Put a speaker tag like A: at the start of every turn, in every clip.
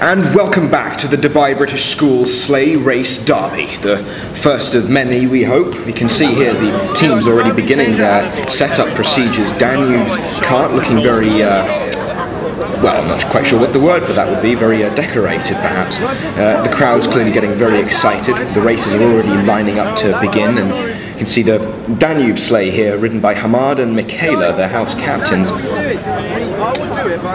A: And welcome back to the Dubai British Schools Sleigh Race Derby, the first of many, we hope. You can see here the teams already beginning their setup procedures. Danube's cart looking very, well, I'm not quite sure what the word for that would be, very decorated perhaps. The crowd's clearly getting very excited. The races are already lining up to begin, and you can see the Danube sleigh here, ridden by Hamad and Michaela, their house captains.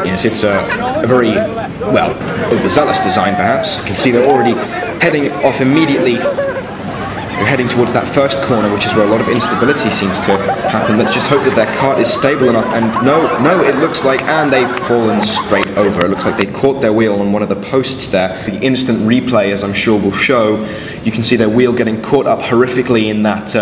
A: Yes, it's a very, well, overzealous design perhaps. You can see they're already heading off immediately. They're heading towards that first corner, which is where a lot of instability seems to happen. Let's just hope that their cart is stable enough. And no, it looks like, and they've fallen straight over. It looks like they caught their wheel on one of the posts there. The instant replay, as I'm sure will show, you can see their wheel getting caught up horrifically in that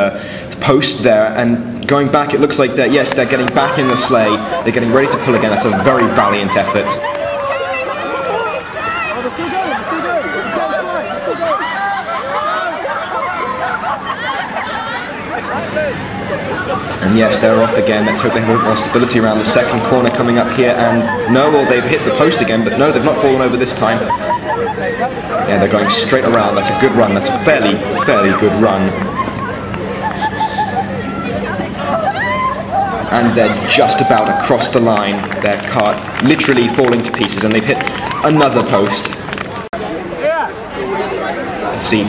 A: post there. And going back, it looks like they're getting back in the sleigh. They're getting ready to pull again. That's a very valiant effort. And yes, they're off again. Let's hope they have a bit more stability around the second corner coming up here. And no, well, they've hit the post again, but no, they've not fallen over this time. Yeah, they're going straight around. That's a good run. That's a fairly good run. And they're just about across the line. Their cart literally falling to pieces, and they've hit another post. See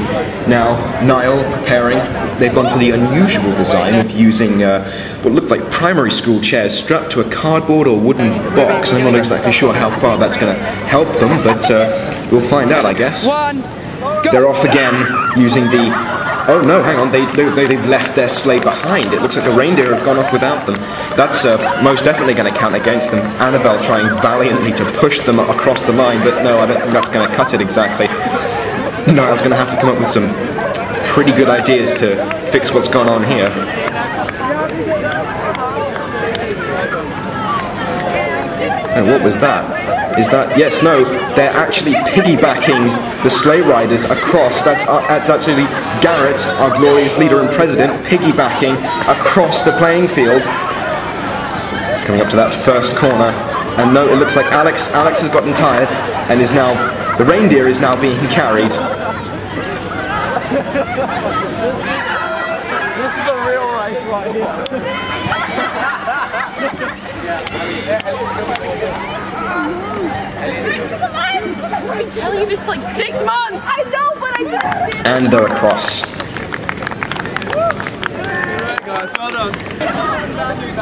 A: now Niall preparing. They've gone for the unusual design of using what looked like primary school chairs strapped to a cardboard or wooden box. I'm not exactly sure how far that's going to help them, but we'll find out, I guess. They're off again using the... Oh no, hang on, they've left their sleigh behind. It looks like the reindeer have gone off without them. That's most definitely going to count against them. Annabelle trying valiantly to push them across the line, but no, I don't think that's going to cut it exactly. Niall's going to have to come up with some pretty good ideas to fix what's gone on here. And what was that? Is that... Yes, no, they're actually piggybacking the sleigh riders across. That's actually Garrett, our glorious leader and president, piggybacking across the playing field. Coming up to that first corner. And no, it looks like Alex has gotten tired and is now... The reindeer is now being carried.
B: This is a real race right here.
C: I've been telling you this for like 6 months! I know, but I didn't!
A: And they're across.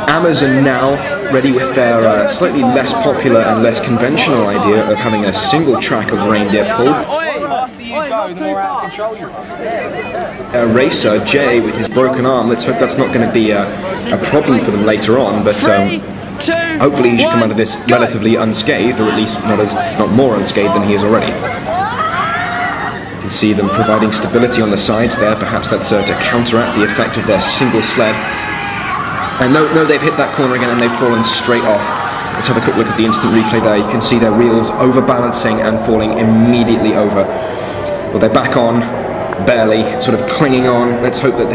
A: Amazon now ready with their slightly less popular and less conventional idea of having a single track of reindeer pull. A racer, Jay, with his broken arm, let's hope that's not going to be a problem for them later on, but hopefully he should come out of this relatively unscathed, or at least not more unscathed than he is already. You can see them providing stability on the sides there. Perhaps that's to counteract the effect of their single sled. And no, they've hit that corner again and they've fallen straight off. Let's have a quick look at the instant replay there. You can see their wheels overbalancing and falling immediately over. Well, they're back on, barely, sort of clinging on. Let's hope that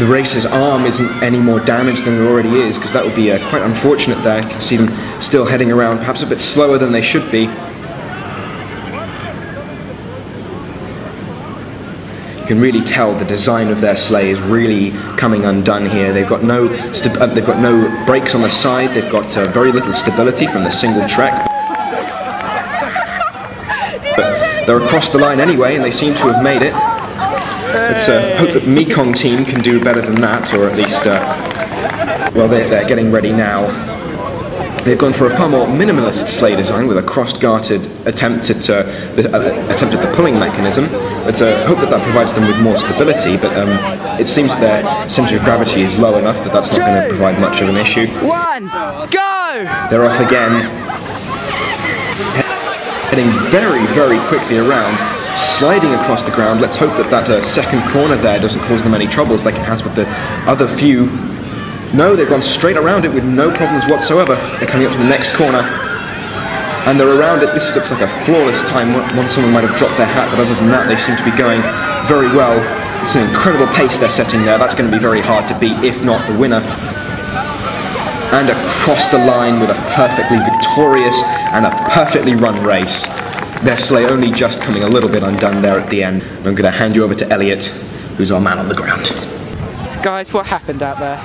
A: the racer's arm isn't any more damaged than it already is, because that would be quite unfortunate there. You can see them still heading around, perhaps a bit slower than they should be. You can really tell the design of their sleigh is really coming undone here. They've got no brakes on the side. They've got very little stability from the single track. But they're across the line anyway, and they seem to have made it. Let's hope that Mekong team can do better than that, or at least, well, they're getting ready now. They've gone for a far more minimalist sleigh design with a cross-gartered attempt at the pulling mechanism. Let's hope that provides them with more stability, but it seems their centre of gravity is low enough that that's not going to provide much of an issue.
B: Go!
A: They're off again. Heading very quickly around, sliding across the ground. Let's hope that second corner there doesn't cause them any troubles like it has with the other few. No, they've gone straight around it with no problems whatsoever. They're coming up to the next corner, and they're around it. This looks like a flawless time. Once someone might have dropped their hat, but other than that, they seem to be going very well. It's an incredible pace they're setting there. That's going to be very hard to beat, if not the winner. And across the line with a perfectly victorious and a perfectly run race. their sleigh only just coming a little bit undone there at the end. I'm going to hand you over to Elliot, who's our man on the ground.
B: So guys, what happened out there?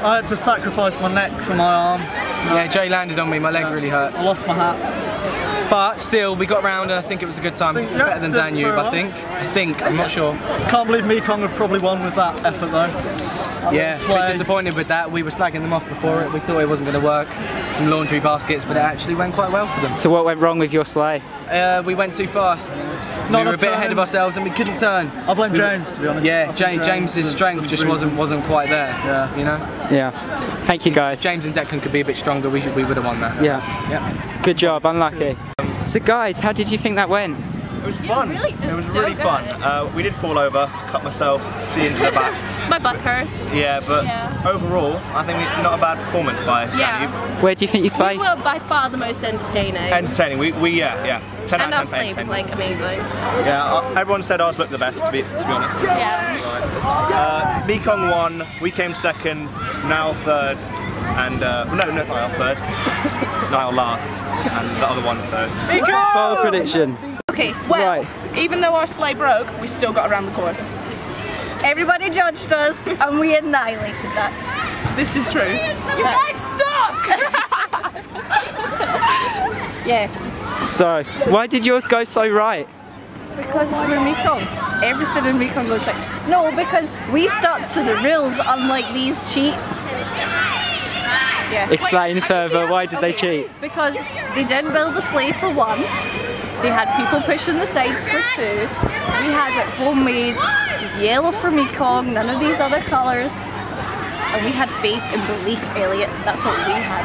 D: I had to sacrifice my neck for my arm.
E: Yeah, Jay landed on me, my leg really hurts.
D: I lost my hat.
E: But still, we got round and I think it was a good time. It was better than Danube, I think. I'm not sure.
D: Can't believe Mekong have probably won with that effort though.
E: Yeah, a bit disappointed with that. We were slagging them off before it. We thought it wasn't going to work. Some laundry baskets, but it actually went quite well for them.
B: So what went wrong with your sleigh?
E: We went too fast. We were a bit ahead of ourselves and we couldn't turn.
D: I blame James, to be honest.
E: Yeah, James's strength just wasn't quite there.
D: Yeah.
E: You know?
B: Yeah. Thank you guys.
E: James and Declan could be a bit stronger. We would have won that.
B: Yeah.
E: Yeah.
B: Good job. Unlucky. So guys, how did you think that went?
F: It was fun.
C: Really,
F: it was
C: so
F: really
C: good.
F: fun. We did fall over, cut myself, she injured her back.
C: My butt hurts.
F: Yeah, but overall, I think not a bad performance by
C: Yeah.
F: Danube.
B: Where do you think you
C: We
B: placed?
C: were by far the most entertaining.
F: Entertaining. We 10
C: And
F: out
C: our
F: of 10.
C: sleigh was like amazing.
F: Yeah, everyone said ours looked the best, to be honest.
C: Yeah.
F: Mekong won. We came second. Niall third, and no, not Niall third. Niall last, and the other one third.
B: Final prediction.
G: Okay, well,
B: Right.
G: even though our sleigh broke, we still got around the course. Everybody judged us, and we annihilated that. This is true.
C: You guys suck!
G: Yeah.
B: So, why did yours go so right?
G: Because we're Mekong. Everything in Mekong goes like... No, because we stuck to the rules, unlike these cheats. Yeah.
B: Explain further, why did they cheat?
G: Because they didn't build a sleigh for one. They had people pushing the sides for two. We had it homemade. It was yellow for Mekong, none of these other colours. And we had faith and belief, Elliot. That's what we had.